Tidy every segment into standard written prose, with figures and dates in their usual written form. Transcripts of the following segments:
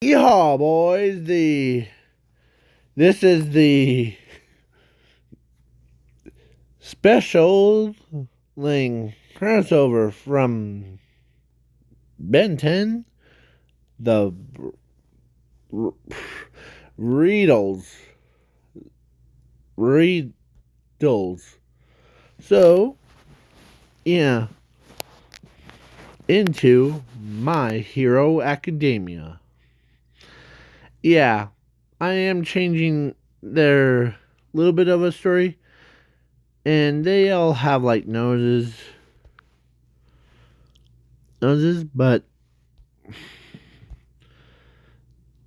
Yeehaw, boys! This is the special crossover from Ben 10, the Reedles. So, yeah, into My Hero Academia. Yeah, I am changing their little bit of a story, and they all have like noses, but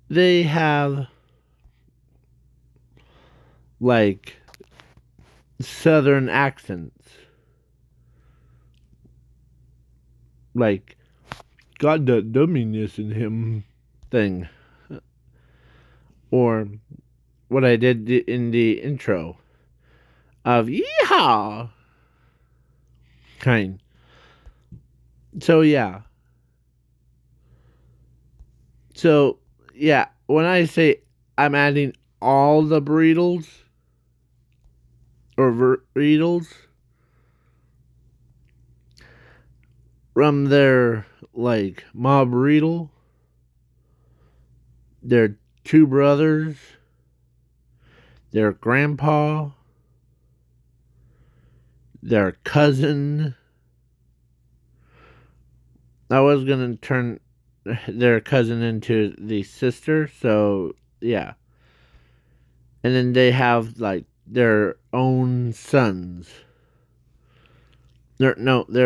they have like southern accents. Like, got that dumminess in him thing. Or what I did in the intro of yeehaw kind. So, yeah. So, yeah, when I say I'm adding all the breedles or vreedles from their like mob breedle, their two brothers, their grandpa, their cousin. I was gonna turn their cousin into the sister, so yeah. And then they have like their own sons. Their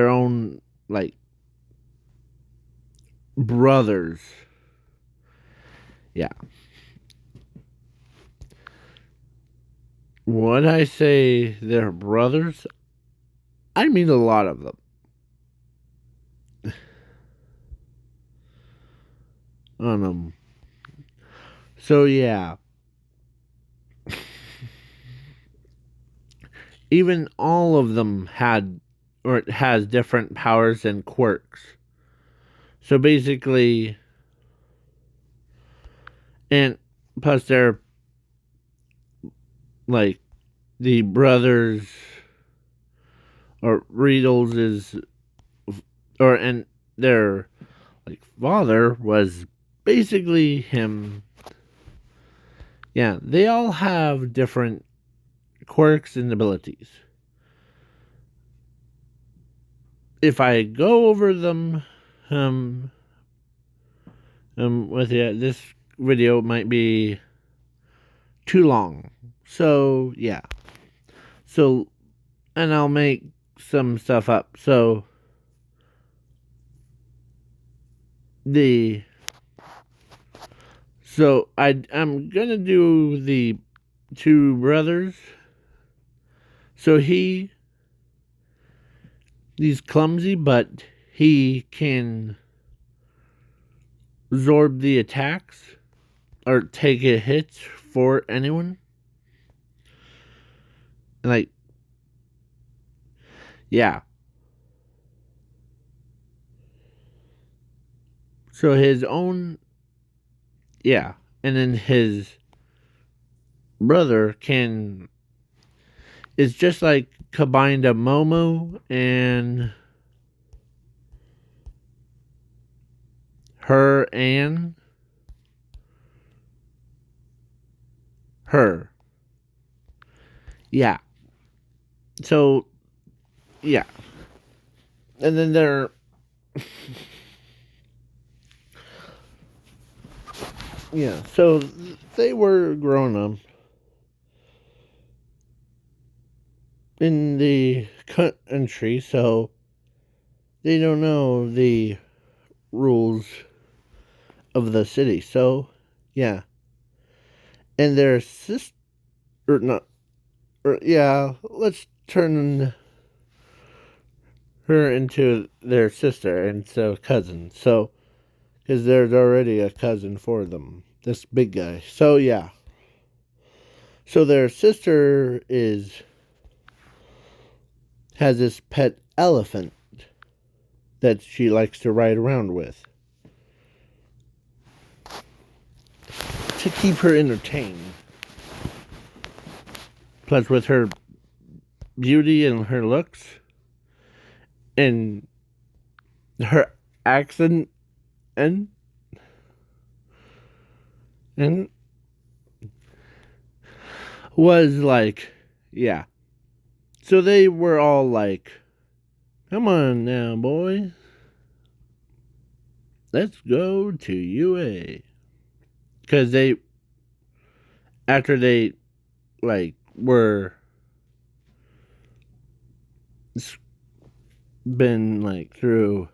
own like brothers. Yeah. When I say they're brothers, I mean a lot of them. So yeah. Even all of them had or it has different powers and quirks. So basically, and plus they're like the brothers or Riedels is or and their like father was basically him. Yeah, they all have different quirks and abilities. If I go over them with you, this video might be too long. So, yeah. So, and I'll make some stuff up. So, I'm gonna do the two brothers. So he's clumsy, but he can absorb the attacks or take a hit for anyone. Like, yeah. So his own, yeah. And then his brother is just like combined a Momo and her. Yeah. So, yeah. And then they're yeah, so they were grown up in the country, so they don't know the rules of the city. So, yeah. And their sister, or not, or yeah, let's turn her into their sister and so cousin. So, because there's already a cousin for them, this big guy. So, yeah. So their sister has this pet elephant that she likes to ride around with. to keep her entertained. Plus, with her beauty and her looks and her accent and was like, yeah. So they were all like, come on now, boys. Let's go to UA. Because after they, like, were been, like, through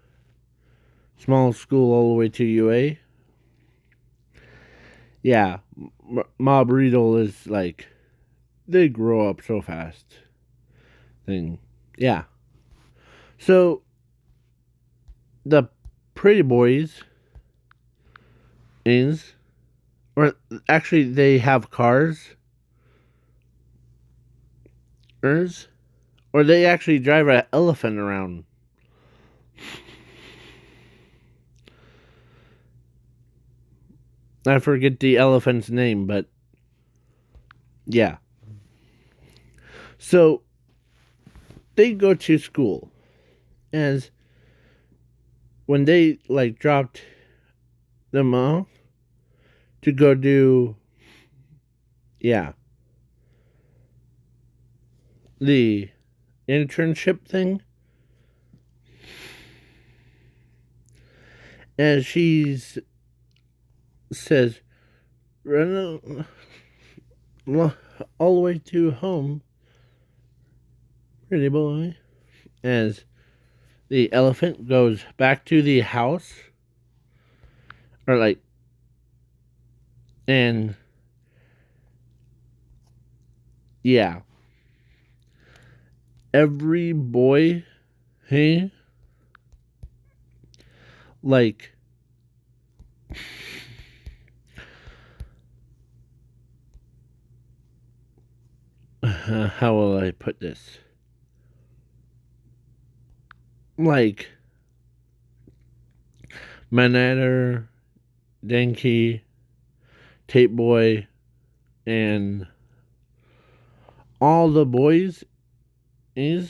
small school all the way to UA. Yeah, Mob Riedle is, like, they grow up so fast. Thing. Yeah. So, the pretty boys is, or actually they have cars, or they actually drive an elephant around. I forget the elephant's name, but yeah. So they go to school, as when they like dropped them off to go do, yeah, the internship thing, and she says, run all the way to home, pretty boy, as the elephant goes back to the house, or like, and yeah, every boy, hey, like, how will I put this? Like, Manatter, Denki, Tape Boy, and all the boys and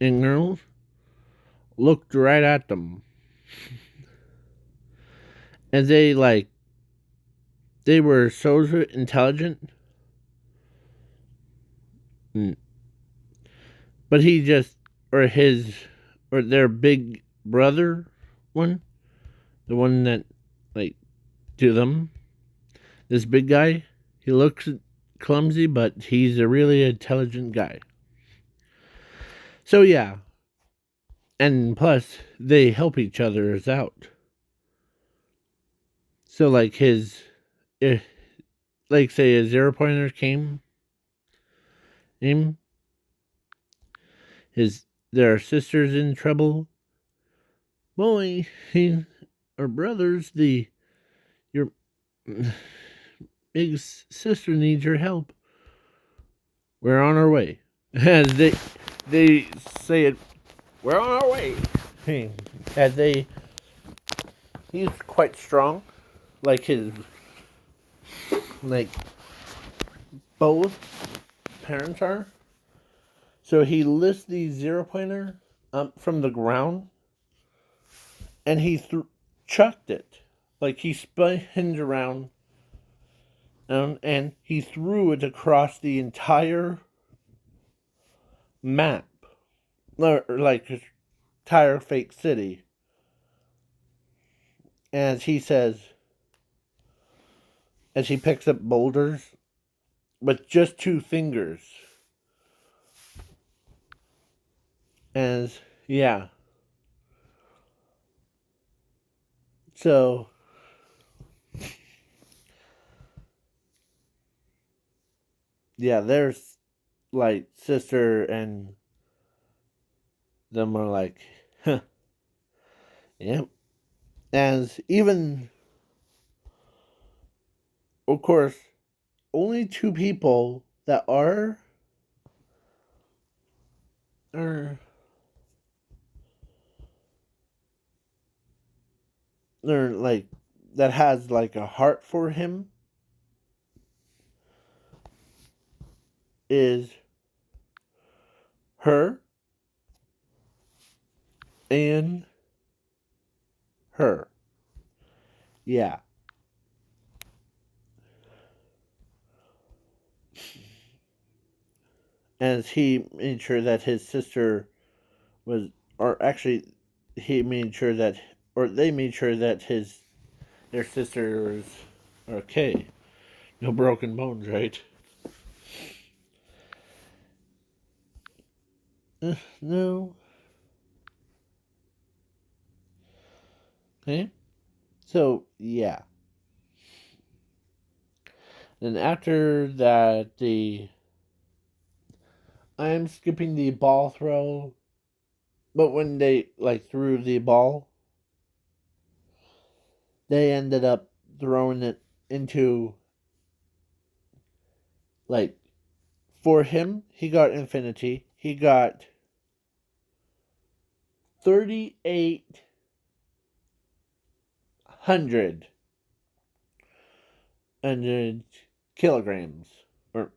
girls looked right at them. And they were so intelligent. But he just, or their big brother one, the one that, like, to them, this big guy, he looks clumsy, but he's a really intelligent guy. So yeah, and plus they help each other out. So like if like say a 0 pointer came, their sister's in trouble. Boy, our brothers, your big sister needs your help. We're on our way. As they say it, we're on our way. As he's quite strong, like like both parents are. So he lifts the 0 pointer up from the ground, and he chucked it, like he spun around, and he threw it across the entire map, or like entire fake city. As he says, as he picks up boulders with just 2 fingers. As yeah. So yeah, there's like sister and them are like, huh, yep. As even, of course, only 2 people that are like that has like a heart for him is her and her. Yeah. As he made sure that his sister was, or actually, he made sure that, or they made sure that their sister was okay. No broken bones, right? No. Okay. So, yeah. Then after that, I'm skipping the ball throw, but when they, like, threw the ball, they ended up throwing it into, like, for him, he got infinity. He got 3,800 kilograms or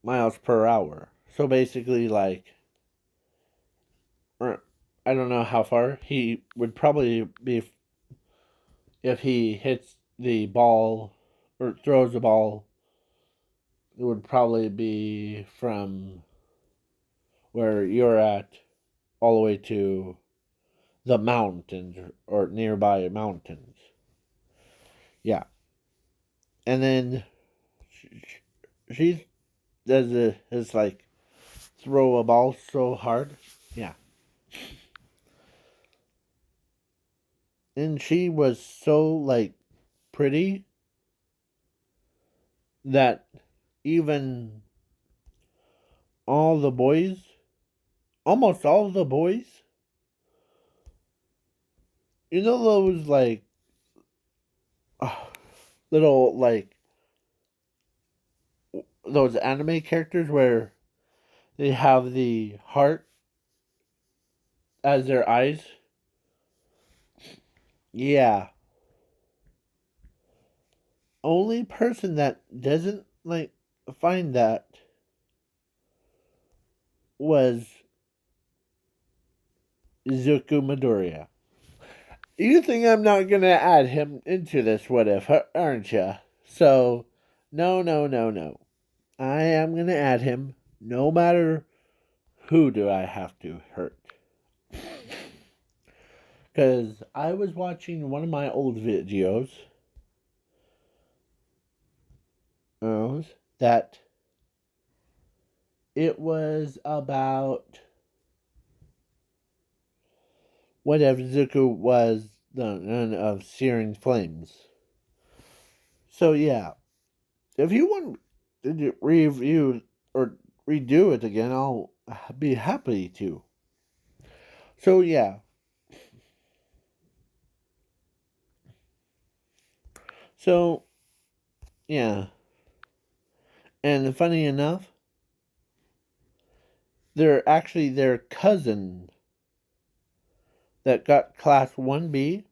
miles per hour. So basically, like, or I don't know how far he would probably be if he hits the ball or throws the ball. It would probably be from where you're at all the way to the mountains or nearby mountains. Yeah. And then she does is like throw a ball so hard. Yeah. And she was so like pretty that even all the boys, almost all the boys, you know those like uh, little like those anime characters where they have the heart as their eyes? Yeah. Only person that doesn't like find that was Zuko Midoriya. You think I'm not gonna add him into this what if, aren't you? So, no, no, no, no. I am gonna add him no matter who do I have to hurt. Because I was watching one of my old videos that it was about whatever Zuko was the none of Searing Flames. So yeah, if you want to review or redo it again, I'll be happy to. So yeah. So yeah. And funny enough, they're actually their cousin that got class 1B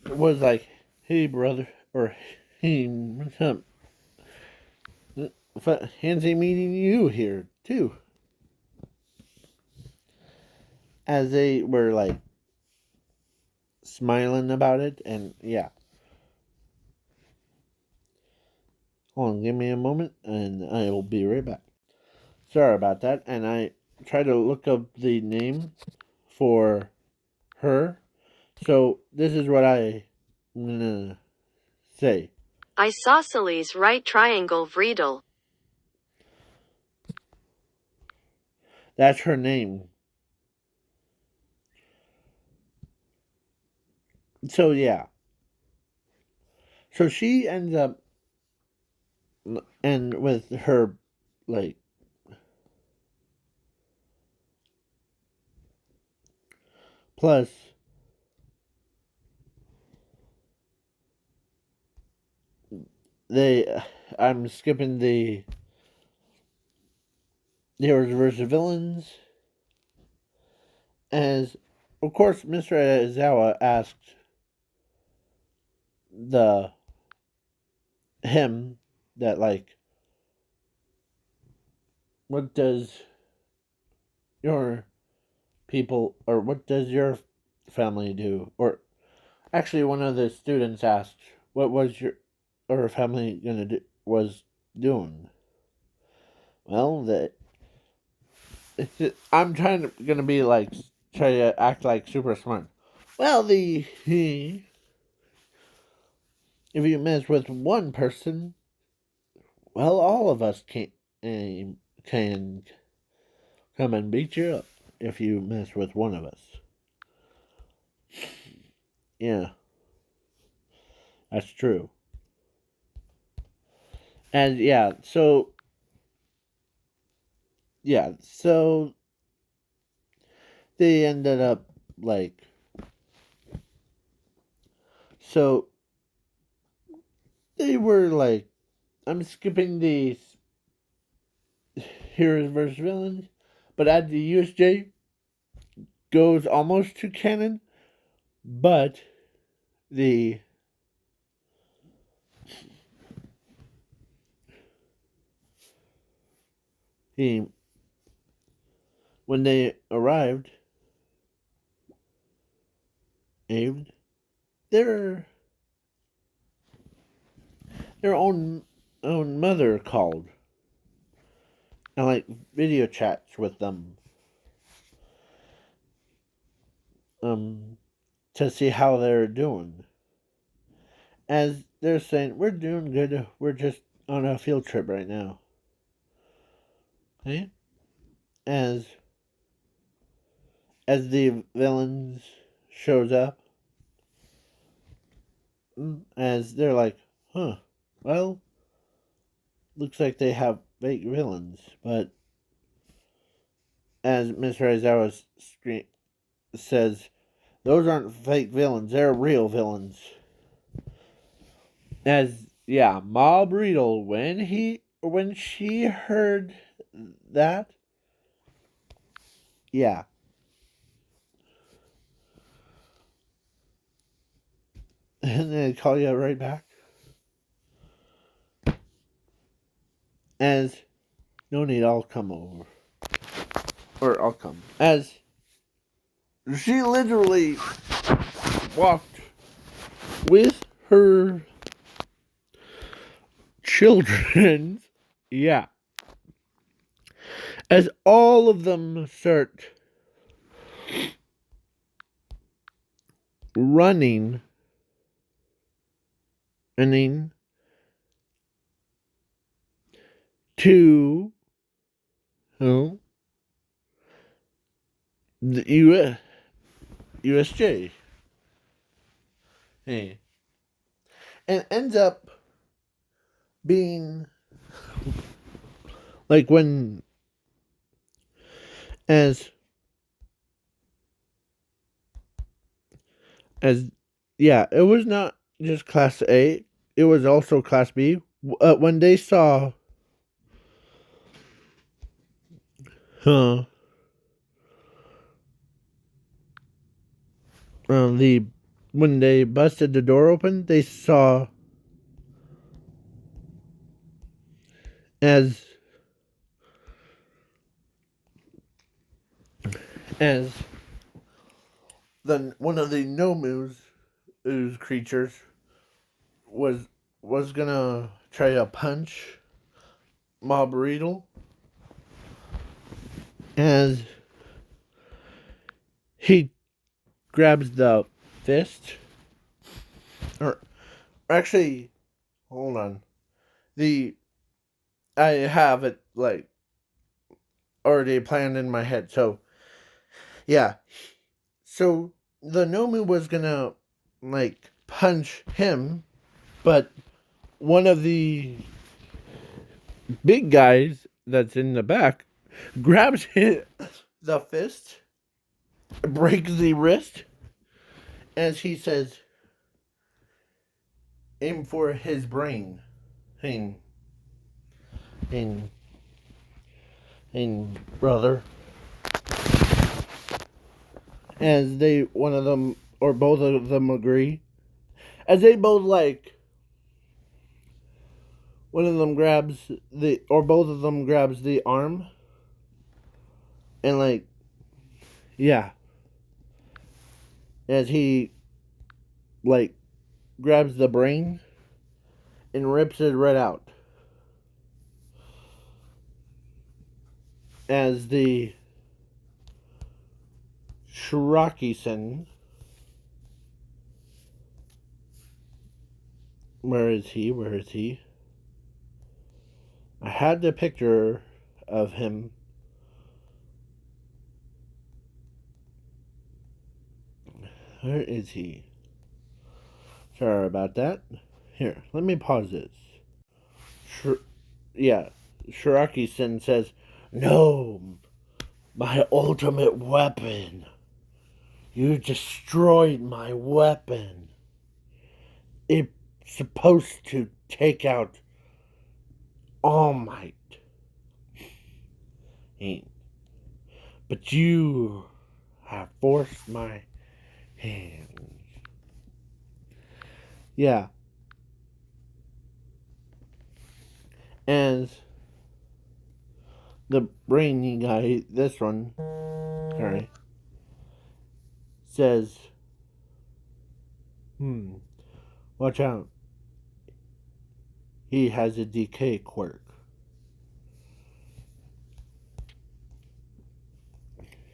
was like, hey brother, or hey, what's up? Fancy meeting you here too. As they were like smiling about it, and yeah. Hold on, give me a moment, and I will be right back. Sorry about that, and I tried to look up the name for her. So this is what I'm gonna say. Isosceles right triangle vreedle. That's her name. So yeah. So she ends up and with her like plus they I'm skipping the heroes versus villains as of course, Mr. Aizawa asked the him that like, what does your people or what does your family do? Or actually, one of the students asked, "What was your or family gonna do was doing?" Well, I'm gonna be like try to act like super smart. Well, if you mess with one person, well, all of us can come and beat you up if you mess with one of us. Yeah, that's true. And so they ended up like so they were like, I'm skipping the heroes versus villains, but at the USJ goes almost to canon, but the the when they arrived, Abe, their their own mother called and like video chats with them um to see how they're doing. As they're saying, we're doing good. We're just on a field trip right now. Okay? As as the villains shows up, as they're like, huh, well, looks like they have fake villains. But as Mr. Aizawa says, those aren't fake villains, they're real villains. As Ma Breedle, when she heard that, yeah. And then call you right back. As no need, I'll come over. Or I'll come. As she literally walked with her children. Yeah. As all of them start running running to oh, the USJ. Hey. And ends up being like when as as yeah, it was not just class A, it was also class B. When they saw huh the when they busted the door open, they saw as as the one of the Nomu's creatures was gonna try to punch Mob Riddle as he grabs the fist. Or actually, hold on. The I have it like already planned in my head. So yeah, so the Nomu was gonna like punch him, but one of the big guys that's in the back grabs the fist, breaks the wrist, as he says, aim for his brain. And, and, and brother. as they one of them or both of them agree, as they both like one of them grabs the or both of them grabs the arm and like yeah, as he like grabs the brain and rips it right out. As the Shiraki-sen, where is he? Where is he? I had the picture of him. Where is he? Sorry about that. Here, let me pause this. Yeah, Shiraki-sen says, "No, my ultimate weapon. You destroyed my weapon. It's supposed to take out All Might. But you have forced my hand." Yeah. And the brainy guy, this one, sorry, says, watch out. He has a decay quirk.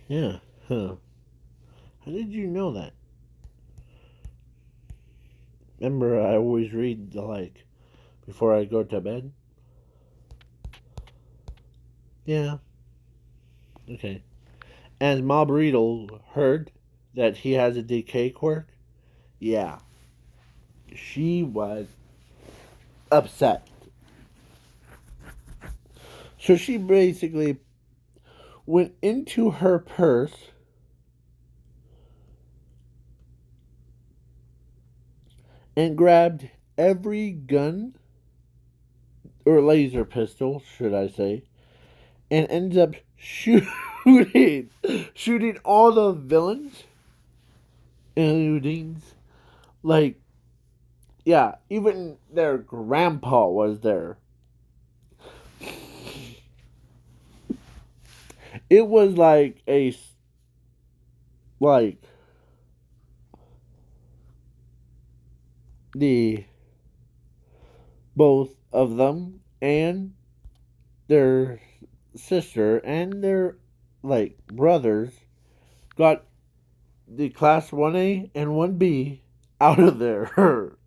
Yeah, huh. How did you know that? Remember, I always read before I go to bed? Yeah, okay. And Mob Riedle heard that he has a decay quirk? Yeah. She was upset. So she basically went into her purse and grabbed every gun, or laser pistol, should I say, and ends up shooting all the villains, including, like, yeah, even their grandpa was there. It was like the both of them and their sister and their brothers got the class 1A and 1B out of there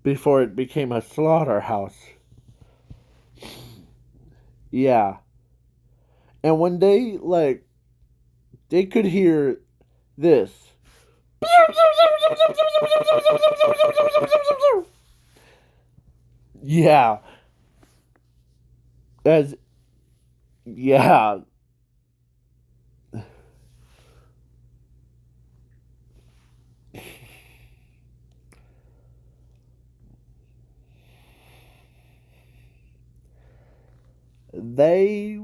before it became a slaughterhouse. Yeah. And when they could hear this. Yeah. As yeah. They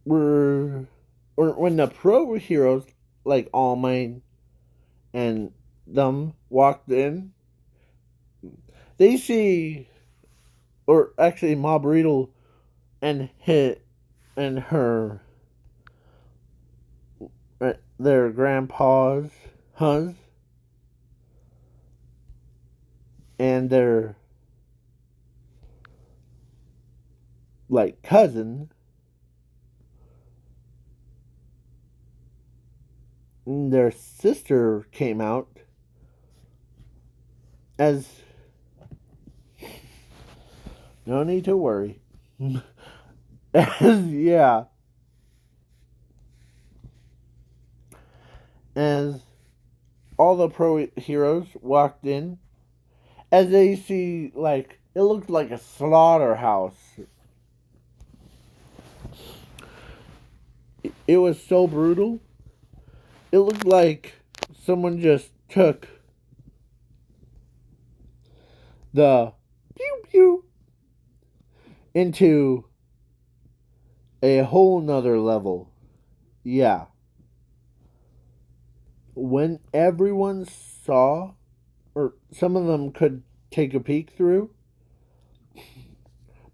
were or when the pro heroes like All Might and them walked in, they see or actually Mob Riddle and hit and her their grandpa's hus and their cousin, and their sister came out as no need to worry. As yeah. As all the pro heroes walked in, as they see it looked like a slaughterhouse. It was so brutal. It looked like someone just took the pew pew into a whole nother level. Yeah. when everyone saw, or some of them could take a peek through,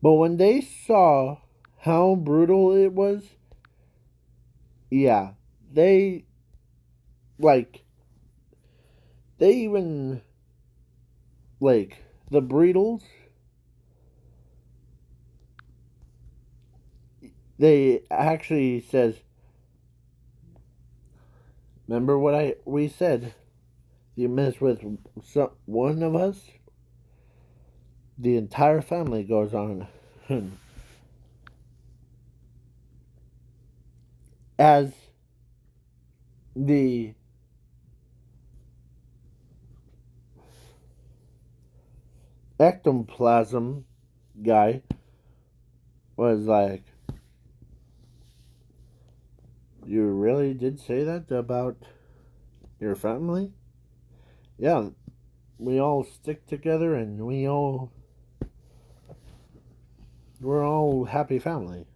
but when they saw how brutal it was, yeah, they like they even like the Breedles. They actually says, "Remember what we said? You mess with one of us, the entire family goes on." As the ectoplasm guy was like, "You really did say that about your family?" "Yeah, we all stick together and we're all happy family."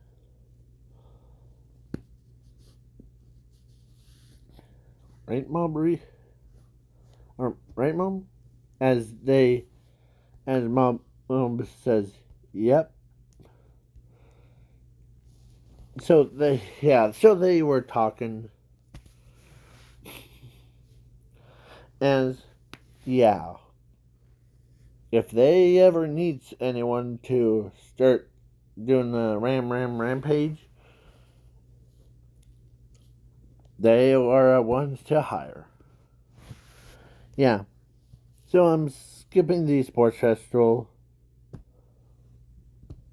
Right, Mom? Or right, Mom? As they, as Mom says, "Yep." So they were talking, and yeah, if they ever needs anyone to start doing the rampage, they are the ones to hire. Yeah. So I'm skipping the sports festival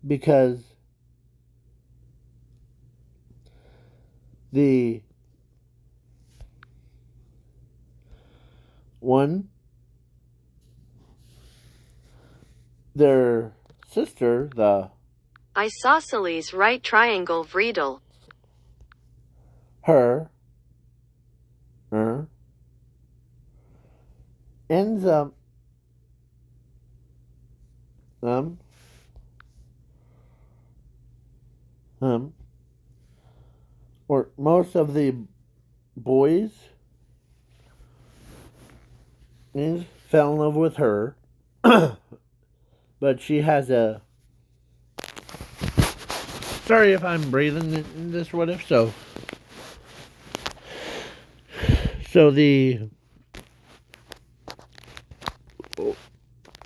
because the one, their sister, the Isosceles right triangle vreedle. her, ends up um um or most of the boys fell in love with her, but she has a. Sorry if I'm breathing in this. What if so? So the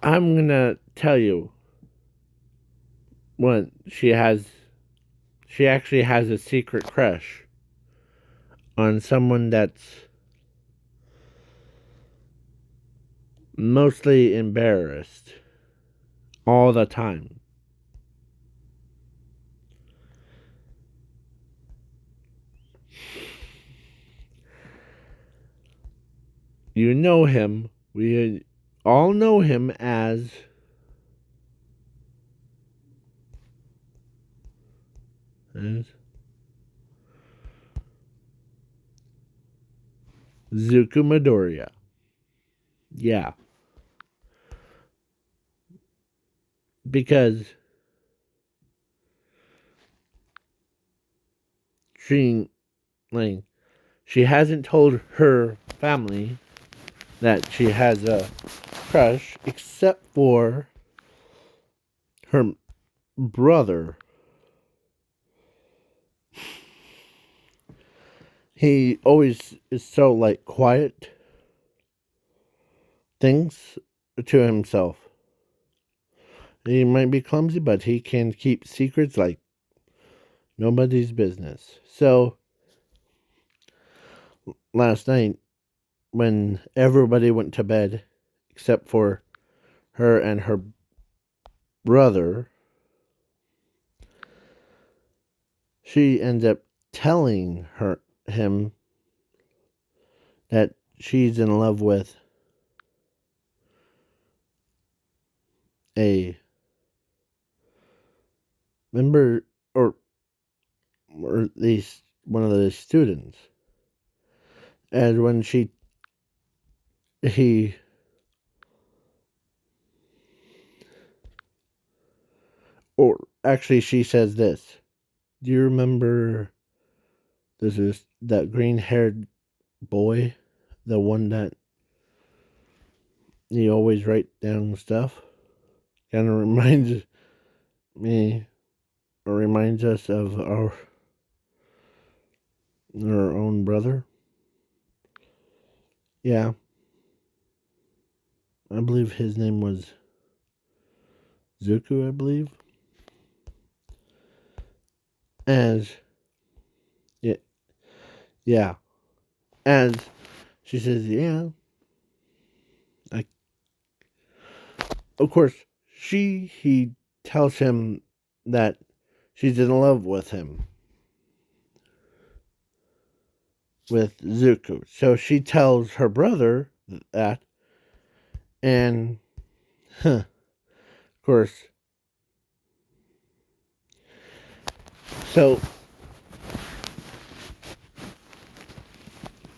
I'm gonna tell you what she has. She actually has a secret crush on someone that's mostly embarrassed all the time. You know him. We all know him as Zuku Midoriya. Yeah, because she like she hasn't told her family that she has a crush except for her brother. He always is so like quiet things to himself. He might be clumsy, but he can keep secrets like nobody's business. So last night, when everybody went to bed except for her and her brother, she ends up telling him that she's in love with a member, or at least one of the students. And when he or actually she says this. "Do you remember this is that green haired boy the one that you always write down stuff. Kind of reminds me, or reminds us of our own brother. Yeah, I believe his name was Zuko, I believe. As, yeah, yeah, as she says, yeah, I, of course, he tells him that she's in love with him, with Zuko. So she tells her brother that, and, of course, so,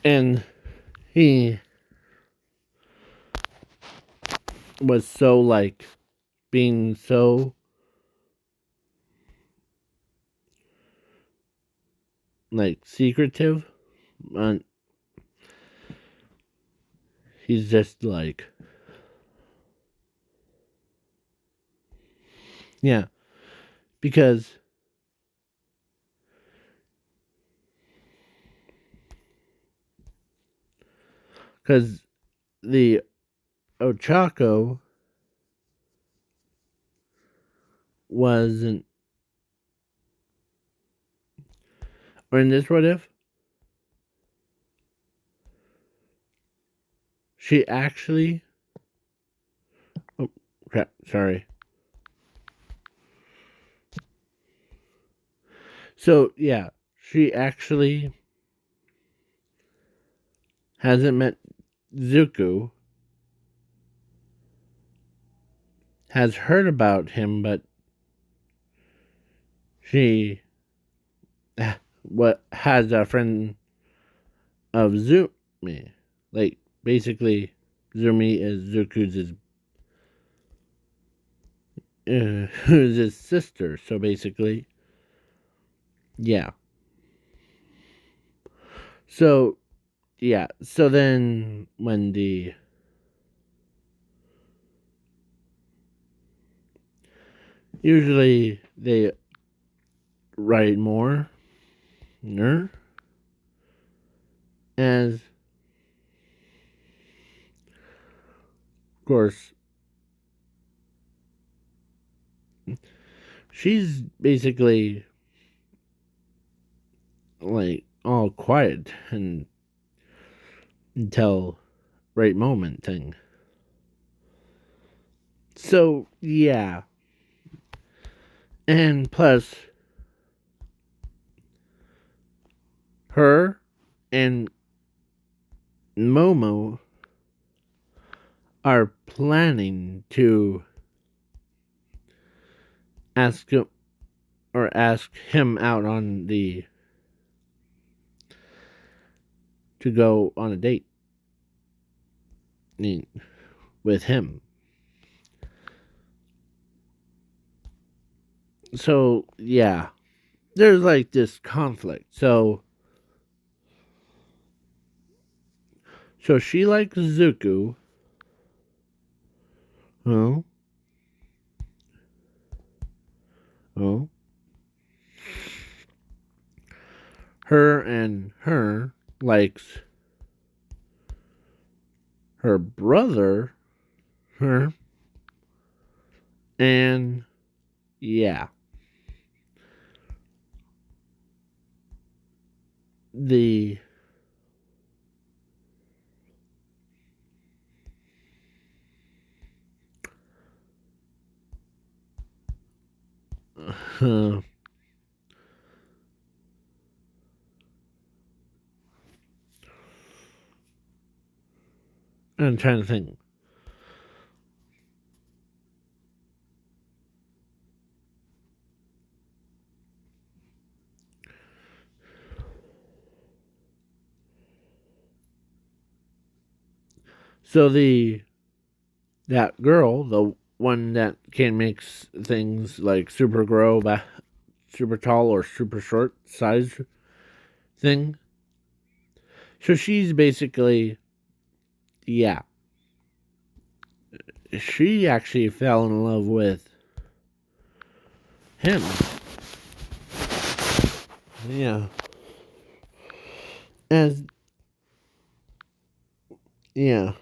and he was so, like, being so, like, secretive. And he's just like, yeah, because the Ochako wasn't, or in this what if, she actually, oh crap, sorry. So yeah, she actually hasn't met Zuko, has heard about him, but she what has a friend of Zumi. Like basically, Zumi is Zuko's who's his sister. So basically, yeah. So yeah. So then when usually they write more, as of course she's basically like all quiet and until right moment thing. So yeah, and plus her and Momo are planning to ask him, or ask him out on the to go on a date with him. So yeah, there's like this conflict. So she likes Zuko. Oh, oh. Her likes her brother. Her and yeah, the I'm trying to think. So that girl, the one that can make things like super grow, super tall or super short size thing. So she's basically yeah, she actually fell in love with him. Yeah. As yeah.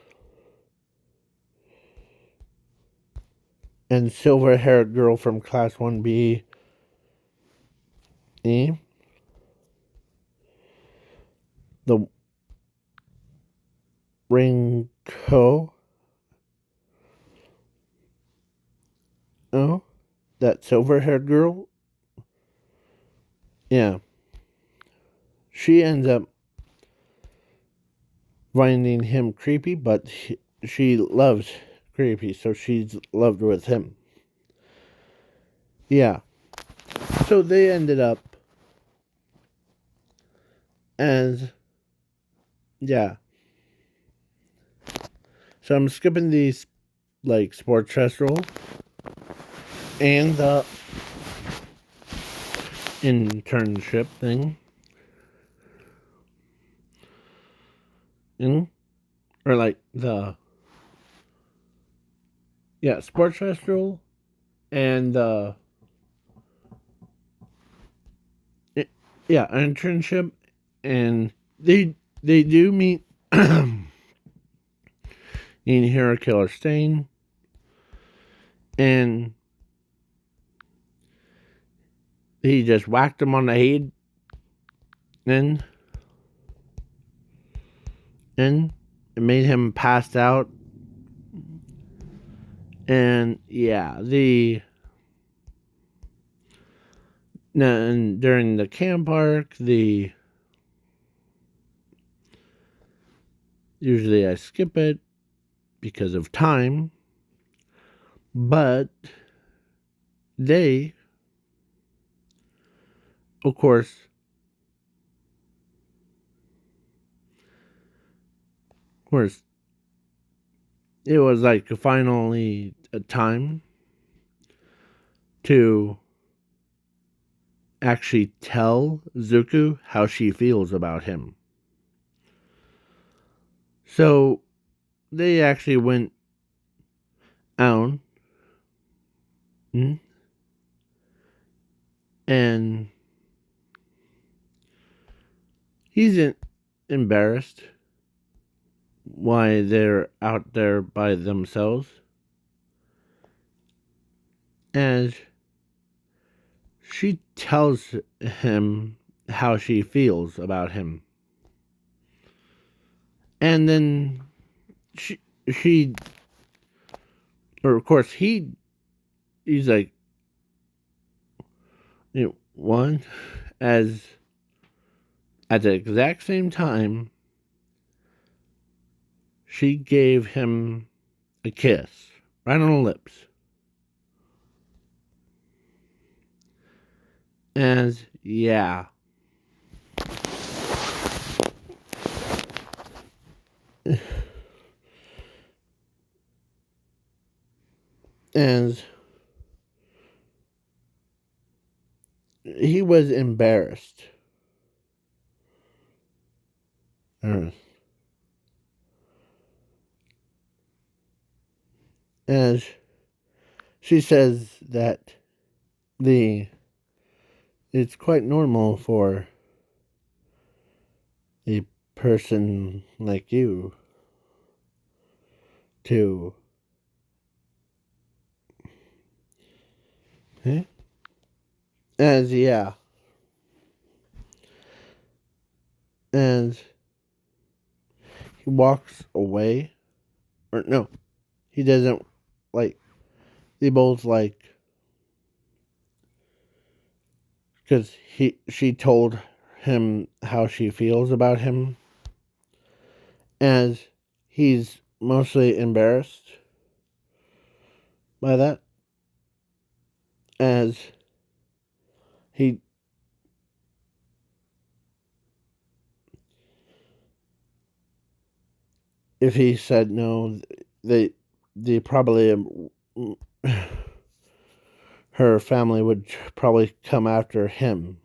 And silver haired girl from class 1B, the Ringco. Oh, that silver haired girl. Yeah. She ends up finding him creepy, but she loves creepy, so she's loved with him. Yeah. So they ended up as, yeah. So I'm skipping these, like, sports festival and the internship thing. Or like the, yeah, sports festival and yeah, internship, and they do meet in Hero Killer Stain, and he just whacked him on the head, and it made him passed out, and yeah, and during the camp arc, usually I skip it because of time, but they, of course, it was like finally a time to actually tell Zuko how she feels about him. So they actually went out, and he's embarrassed why they're out there by themselves, as she tells him how she feels about him. And then she or of course he's like, one, as at the exact same time she gave him a kiss right on the lips. As yeah. As he was embarrassed. As she says that it's quite normal for a person like you to as yeah, as he walks away, or no, he doesn't, like, they both, like, because she told him how she feels about him, as he's mostly embarrassed by that, as he if he said no, they probably her family would probably come after him.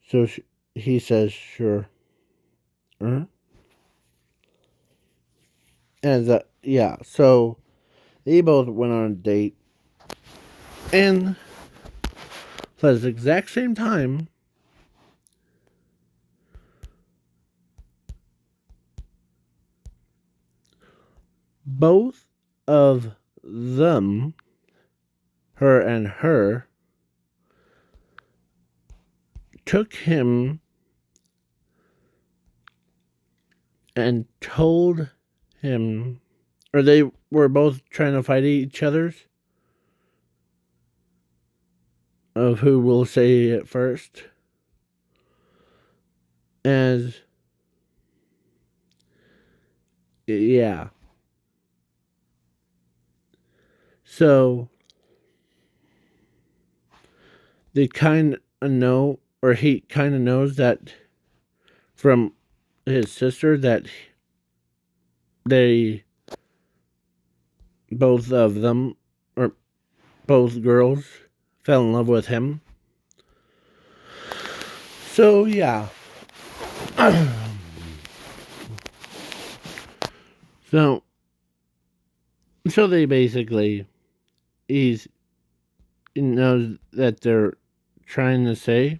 So he says, sure. As yeah, so they both went on a date, and at the exact same time, both of them, her and her, took him and told him, or they were both trying to fight each other's of who will say it first. As yeah, so they kind of know, or he kind of knows that from his sister that they both of them, or both girls, fell in love with him. So yeah. so so they basically, he knows that they're trying to say,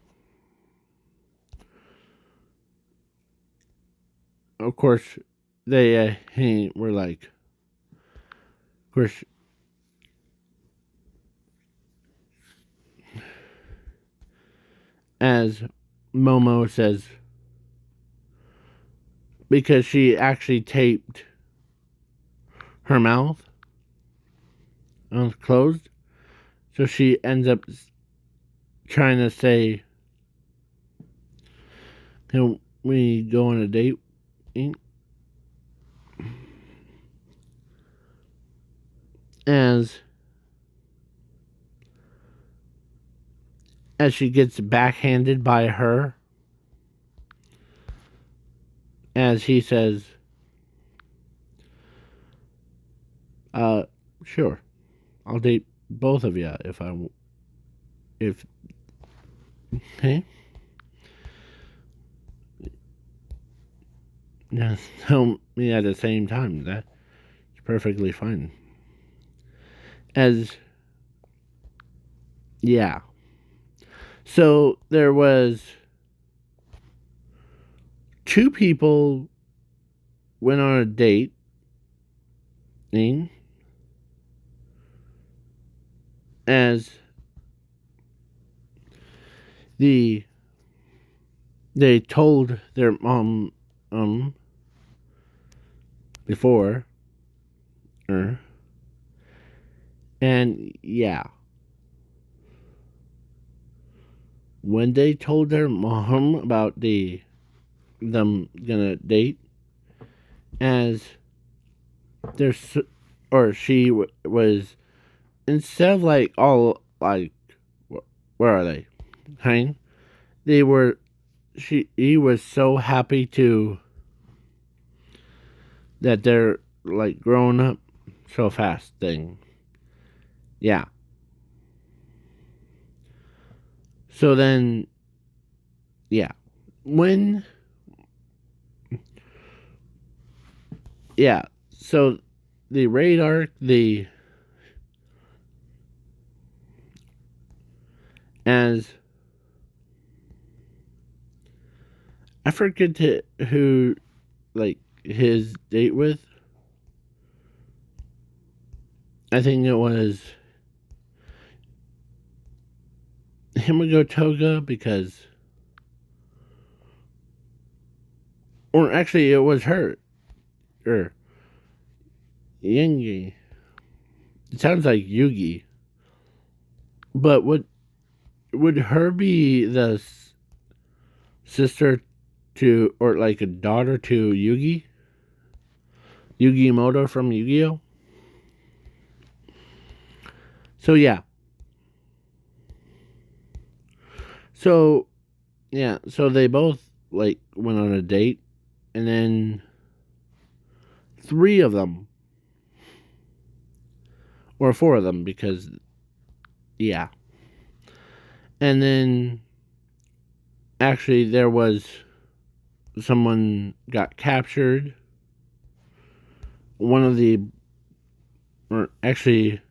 of course they were like, of course, as Momo says, because she actually taped her mouth closed, so she ends up trying to say, can we go on a date? As she gets backhanded by her, as he says, sure, I'll date both of you if okay. Yeah, tell me at the same time. That's perfectly fine. As yeah, so there was two people went on a date, as they told their mom before, and yeah, when they told their mom about them gonna date, as there's, or she was, instead of like all like, where are they, hein, they were, he was so happy to that they're like growing up so fast thing. Yeah. So then, yeah, when, yeah, so the radar, as I forget who like his date with. I think it was Himigo Toga, because, or actually it was her, or Yingi. It sounds like Yugi, but would her be the sister to, or like a daughter to Yugi Moto from Yu-Gi-Oh? So yeah. So yeah, so they both like went on a date, and then three of them, or four of them, because yeah. And then actually there was someone got captured, one of the, or actually,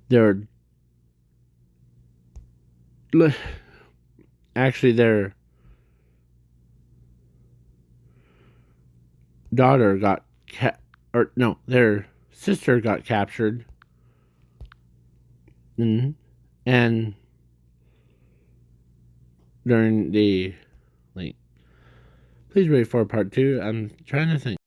their actually their daughter got or no, their sister got captured. And during the, like, please wait for part 2. I'm trying to think.